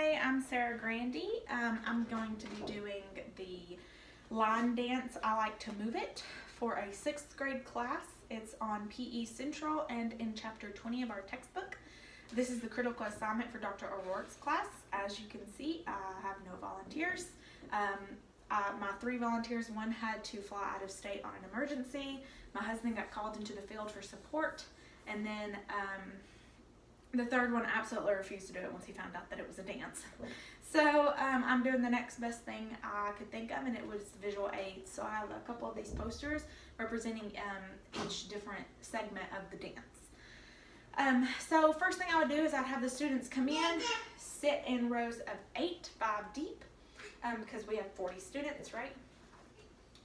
Hi, I'm Sarah Grandy. I'm going to be doing the line dance, I Like to Move It, for a 6th grade class. It's on PE Central and in chapter 20 of our textbook. This is the critical assignment for Dr. O'Rourke's class. As you can see, I have no volunteers. My 3 volunteers, one had to fly out of state on an emergency. My husband got called into the field for support, and then the 3rd one absolutely refused to do it once he found out that it was a dance. So I'm doing the next best thing I could think of, and it was visual aids. So I have a couple of these posters representing each different segment of the dance. So first thing I would do is I'd have the students come in, sit in rows of 8, 5 deep, because we have 40 students, right?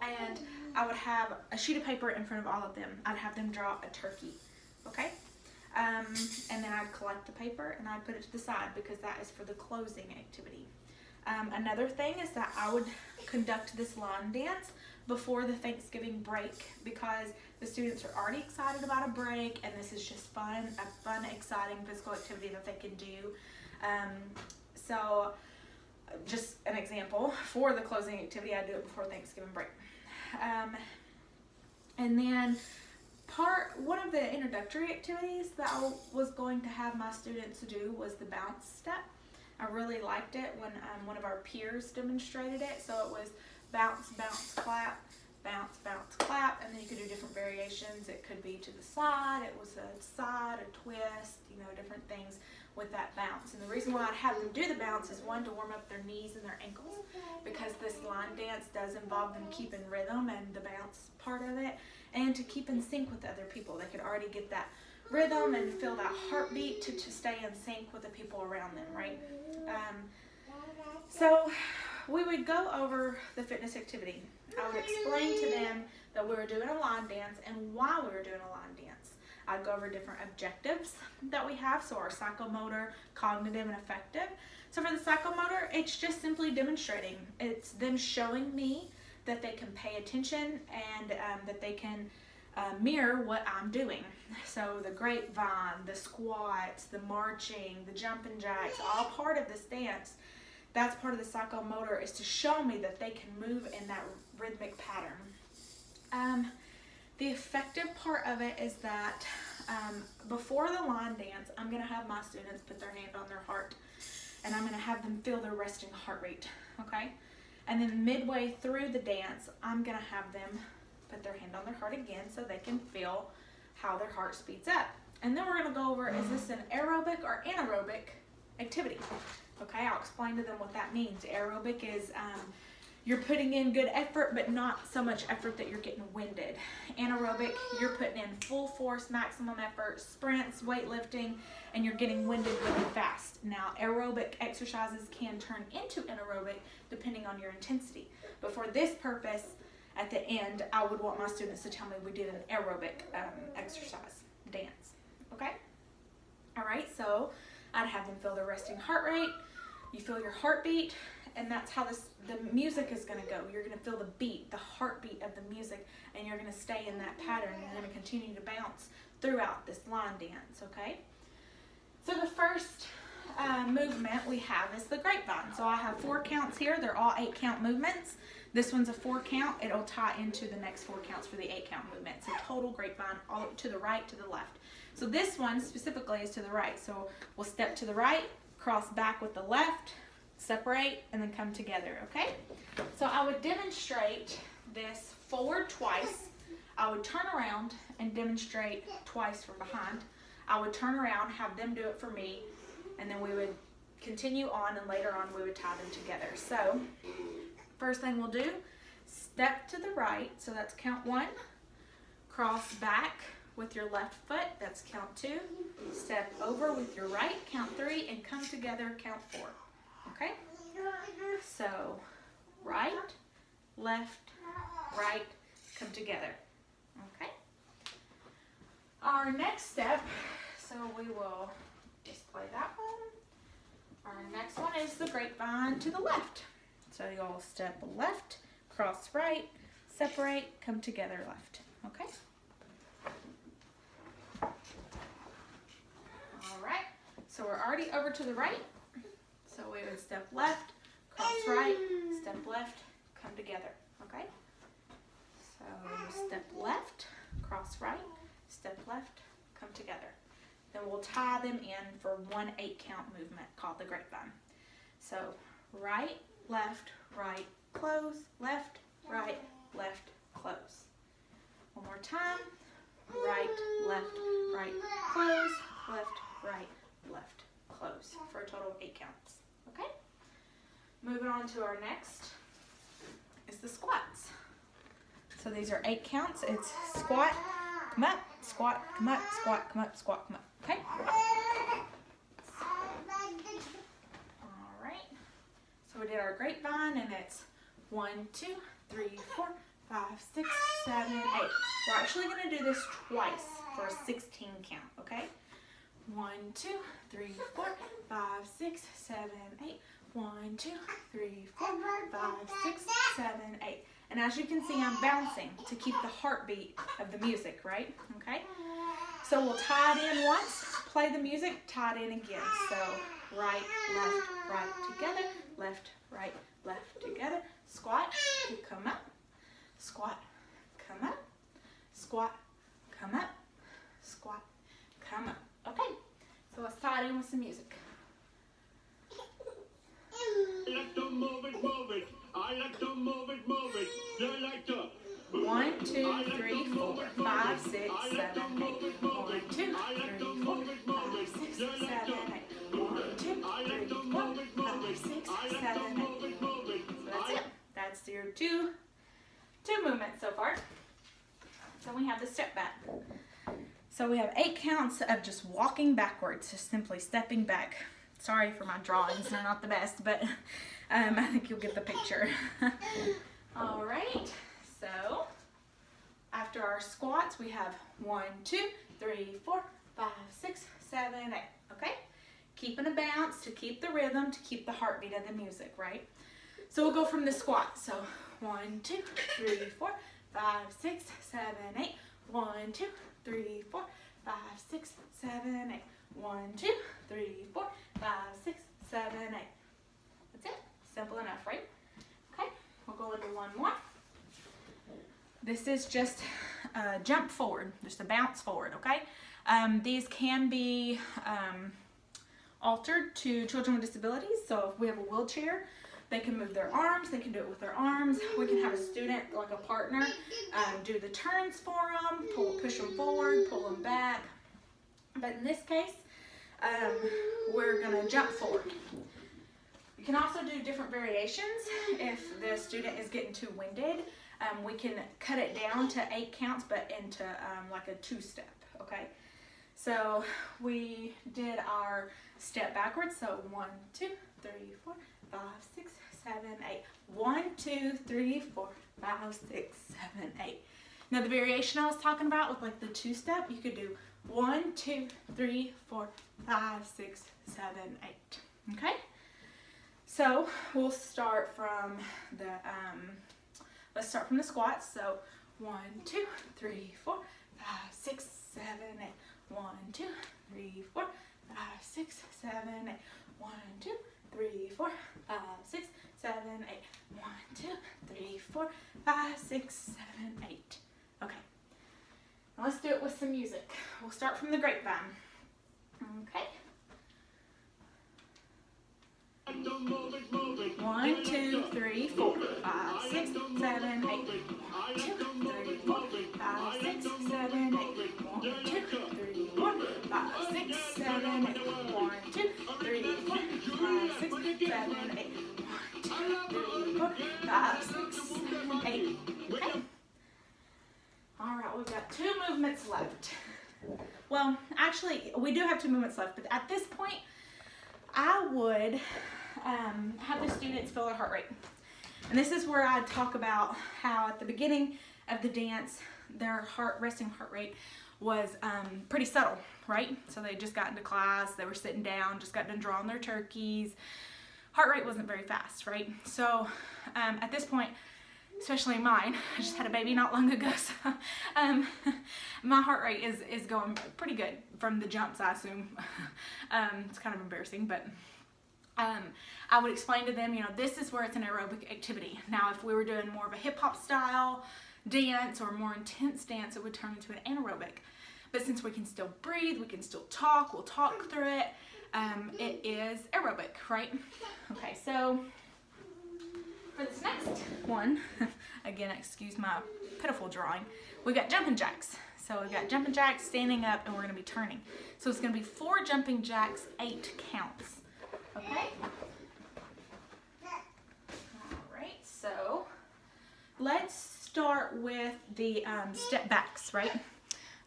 And I would have a sheet of paper in front of all of them. I'd have them draw a turkey, okay? And then I'd collect the paper and I'd put it to the side because that is for the closing activity. Another thing is that I would conduct this line dance before the Thanksgiving break because the students are already excited about a break, and this is just fun, a fun, exciting physical activity that they can do. So just an example, for the closing activity, I do it before Thanksgiving break. And then one of the introductory activities that I was going to have my students do was the bounce step. I really liked it when one of our peers demonstrated it. So it was bounce, bounce, clap, bounce, bounce, clap, and then you could do different variations. It could be to the side, it was a side, a twist, different things with that bounce. And the reason why I'd have them do the bounce is, one, to warm up their knees and their ankles, because this line dance does involve them keeping rhythm and the bounce part of it, and to keep in sync with other people. They could already get that rhythm and feel that heartbeat to stay in sync with the people around them, right? So we would go over the fitness activity. I would explain to them that we were doing a line dance and why we were doing a line dance. I'd go over different objectives that we have, so our psychomotor, cognitive, and affective. So for the psychomotor, it's just simply demonstrating. It's them showing me that they can pay attention and that they can mirror what I'm doing. So the grapevine, the squats, the marching, the jumping jacks, all part of this dance. That's part of the psychomotor, is to show me that they can move in that rhythmic pattern. The effective part of it is that before the line dance, I'm going to have my students put their hand on their heart, and I'm going to have them feel their resting heart rate, okay? And then midway through the dance, I'm going to have them put their hand on their heart again so they can feel how their heart speeds up. And then we're going to go over, is this an aerobic or anaerobic activity? Okay, I'll explain to them what that means. Aerobic is you're putting in good effort, but not so much effort that you're getting winded. Anaerobic, you're putting in full force, maximum effort, sprints, weightlifting, and you're getting winded really fast. Now, aerobic exercises can turn into anaerobic depending on your intensity. But for this purpose, at the end, I would want my students to tell me we did an aerobic exercise, dance, okay? All right, so I'd have them feel their resting heart rate. You feel your heartbeat, and that's how the music is going to go. You're going to feel the beat, the heartbeat of the music, and you're going to stay in that pattern. You're going to continue to bounce throughout this line dance, okay? So the first movement we have is the grapevine. So I have 4 counts here. They're all 8-count movements. This one's a 4-count. It'll tie into the next 4 counts for the 8-count movement. So total grapevine, all to the right, to the left. So this one specifically is to the right. So we'll step to the right, cross back with the left, separate, and then come together, okay? So I would demonstrate this forward twice. I would turn around and demonstrate twice from behind. I would turn around, have them do it for me, and then we would continue on, and later on we would tie them together. So first thing we'll do, step to the right, so that's count 1. Cross back with your left foot, that's count 2. Step over with your right, count 3, and come together, count 4. Okay? So right, left, right, come together. Okay? Our next step, so we will display that one. Our next one is the grapevine to the left. So you'll step left, cross right, separate, come together left. Okay? All right. So we're already over to the right. So So we would step left, cross right, step left, come together, okay? So step left, cross right, step left, come together. Then we'll tie them in for 1 8-count movement called the grapevine. So right, right, close, left, right, close. One more time. Right, close, left, close for a total of 8 counts. Okay? Moving on to our next is the squats. So these are 8 counts. It's squat, come up, squat, come up, squat, come up, squat, come up. Okay? All right. So we did our grapevine, and it's 1, 2, 3, 4, 5, 6, 7, 8. We're actually going to do this twice for a 16 count, okay? 1, 2, 3, 4, 5, 6, 7, 8. 1, 2, 3, 4, 5, 6, 7, 8. And as you can see, I'm bouncing to keep the heartbeat of the music, right? Okay? So we'll tie it in once, play the music, tie it in again. So right, together, left, together. Squat, come up, squat, come up, squat, come up, squat, come up. Okay, so let's tie it in with some music. I like to move it. I like to move it. I like to. 1, 2, 3, 4, 5, 6, 7, 8. 1, 2, 3, 4, 5, 6, 7, 8. 1, 2, 3, 4, 5, 6, 7, 8. So that's it. That's your two movements so far. Then we have the step back. So we have 8 counts of just walking backwards, just simply stepping back. Sorry for my drawings, they're not the best, but I think you'll get the picture. All right, so after our squats, we have 1, 2, 3, 4, 5, 6, 7, 8, okay? Keeping a bounce to keep the rhythm, to keep the heartbeat of the music, right? So we'll go from the squat. So 1, 2, 3, 4, 5, 6, 7, 8. 1, 2, 3, 4, 5, 6, 7, 8. 1, 2, 3, 4, 5, 6, 7, 8. That's it. Simple enough, right? Okay, we'll go into one more. This is just a jump forward, just a bounce forward, okay? These can be altered to children with disabilities. So if we have a wheelchair, they can move their arms, they can do it with their arms. We can have a student, like a partner, do the turns for them, push them forward, pull them back. But in this case, we're gonna jump forward. You can also do different variations. If the student is getting too winded, we can cut it down to 8 counts, but into like a 2-step, okay? So we did our step backwards. So 1, 2, 3, 4, 5, 6, 7, 8. 1, 2, 3, 4, 5, 6, 7, 8. Now the variation I was talking about with like the 2-step, you could do 1, 2, 3, 4, 5, 6, 7, 8. Okay? So we'll start from the let's start from the squats. So 1, 2, 3, 4, 5, 6, 7, 8. 1, 2, 3, 4, 5, 6, 7, 8. 1, 2, 3, 4, 5, 6, 7, 8. 1, 2, 3, 4, 5, 6, 7, 8. Okay. Now let's do it with some music. We'll start from the grapevine. Okay. 1, 2, 3, 4, 5, 6, 7, 8. 1, 2, 3, 4, 5, 6, 7, 8. 1, 2, 3, 4, 5, 6, 7, 8. 1, 2, 3, 4, 5, 6, 7, 8. 1, 2, 3, 4, 5, 6, 7, 8. Okay. All right, we've got 2 movements left. Well, actually, we do have 2 movements left, but at this point, I would have the students feel their heart rate. And this is where I talk about how at the beginning of the dance, their resting heart rate was pretty subtle, right? So they just got into class, they were sitting down, just got done drawing their turkeys. Heart rate wasn't very fast, right? So at this point, especially mine, I just had a baby not long ago, so my heart rate is going pretty good from the jumps, I assume. It's kind of embarrassing, but I would explain to them, you know, this is where it's an aerobic activity. Now, if we were doing more of a hip hop style dance or more intense dance, it would turn into an anaerobic. But since we can still breathe, we can still talk, we'll talk through it, it is aerobic, right? Okay, so for this next one, again, excuse my pitiful drawing, we got jumping jacks. So we've got jumping jacks, standing up, and we're gonna be turning. So it's gonna be 4 jumping jacks, 8 counts, okay? All right, so let's start with the step backs, right?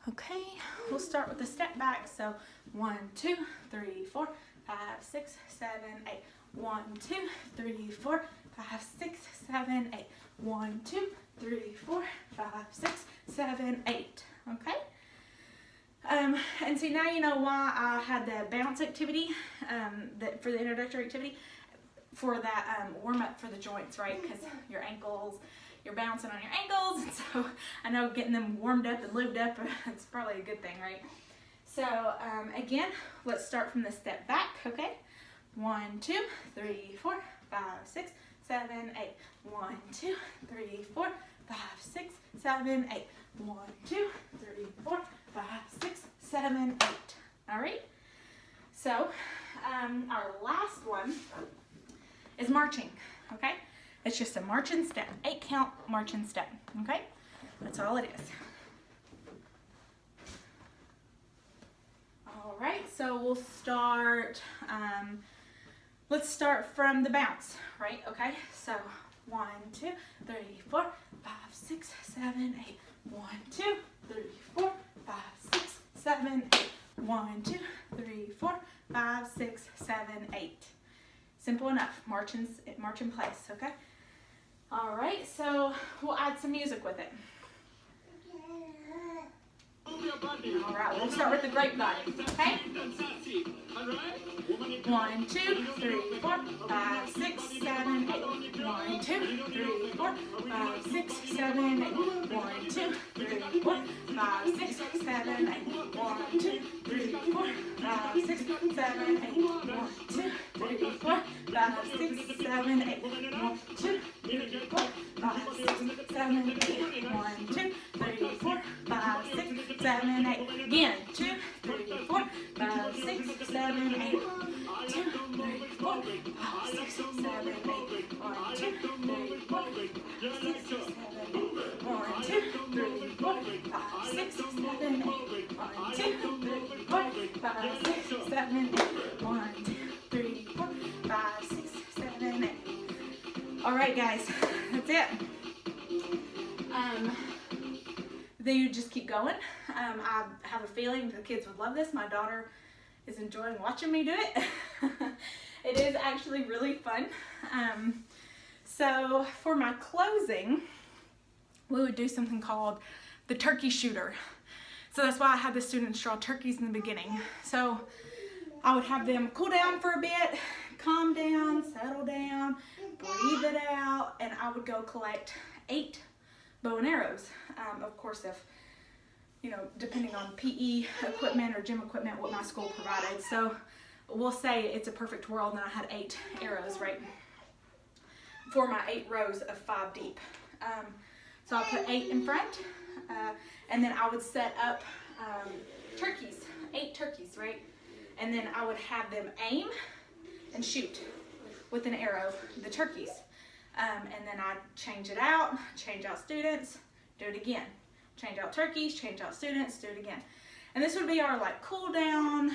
Okay, we'll start with the step back. So 1, 2, 3, 4, 5, 6, 7, 8. 1, 2, 3, 4, 5, 6, 7, 8. 1, 2, 3, 4, 5, 6, 7, 8. Okay. And see, now you know why I had the bounce activity, for the introductory activity, for that warm up for the joints, right? Because your ankles, you're bouncing on your ankles, and so I know getting them warmed up and lubed up, it's probably a good thing, right? So again, let's start from the step back, okay? 1, 2, 3, 4, 5, 6, 7, 8. 1, 2, 3, 4, 5, 6, 7, 8. 1, 2, 3, 4, 5, 6, 7, 8. All right. So our last one is marching, okay? It's just a marching step, 8 count marching step, okay? That's all it is. All right, so we'll start, let's start from the bounce, right? Okay, so 1, 2, 3, 4, 5, 6, 7, 8. 1, 2, 3, 4, 5, 6, 7, 8. 1, 2, 3, 4, 5, 6, 7, 8. Simple enough. March in place, okay? All right, so we'll add some music with it. All right, we'll start with the grapevine, okay? 1, 2, 3, 4, 5, 6, 7, 8. 1, 2, 3, 4, 5, 6, 7, 8. 1, 2, 3, 4, 5, 6, 7, 8. 1, 2, 3, 4, 5, 6, 7, 8. 1, 2, 3, 4, 5, 6, 7, 8. 1, 2, 3, 4, 5, 6, 7, 8. 1, 2, 3, 4, 5, 6, 7, 8. Again, 2, 3, 4, 5, 6, 7, 8. 2, 3, 4, 5, 6, 7, 8. 1, 2, 3, 4, 5, 6, 7, 8. 1, 2, 3, 4, 5, 6, 7, 8. 1, 2, 3, 4, 5, 6, 7, 8. 1, 2, 3, 4, 5, 6, 7, 8. All right, guys, that's it. Then you just keep going. I have a feeling the kids would love this. My daughter is enjoying watching me do it. It is actually really fun. So for my closing, we would do something called the turkey shooter. So that's why I had the students draw turkeys in the beginning. So I would have them cool down for a bit, calm down, settle down, breathe it out, and I would go collect 8 bow and arrows. Of course, if, you know, depending on PE equipment or gym equipment, what my school provided. So we'll say it's a perfect world and I had 8 arrows, right? For my 8 rows of 5 deep. So I'll put 8 in front, and then I would set up turkeys, 8 turkeys, right? And then I would have them aim and shoot with an arrow, the turkeys. And then I'd change it out, change out students, do it again. Change out turkeys, change out students, do it again. And this would be our like cool down,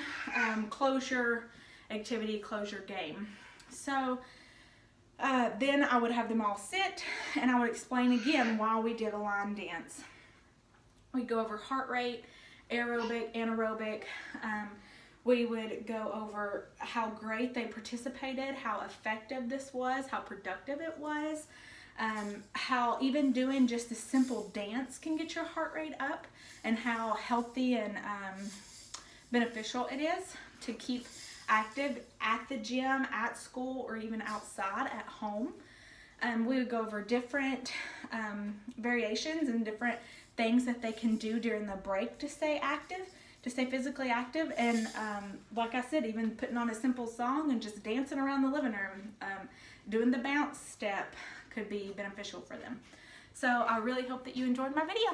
closure activity, closure game. So then I would have them all sit and I would explain again why we did a line dance. We'd go over heart rate, aerobic, anaerobic. We would go over how great they participated, how effective this was, how productive it was, how even doing just a simple dance can get your heart rate up, and how healthy and beneficial it is to keep active at the gym, at school, or even outside at home. We would go over different variations and different things that they can do during the break to stay active, to stay physically active. And like I said, even putting on a simple song and just dancing around the living room, doing the bounce step could be beneficial for them. So I really hope that you enjoyed my video.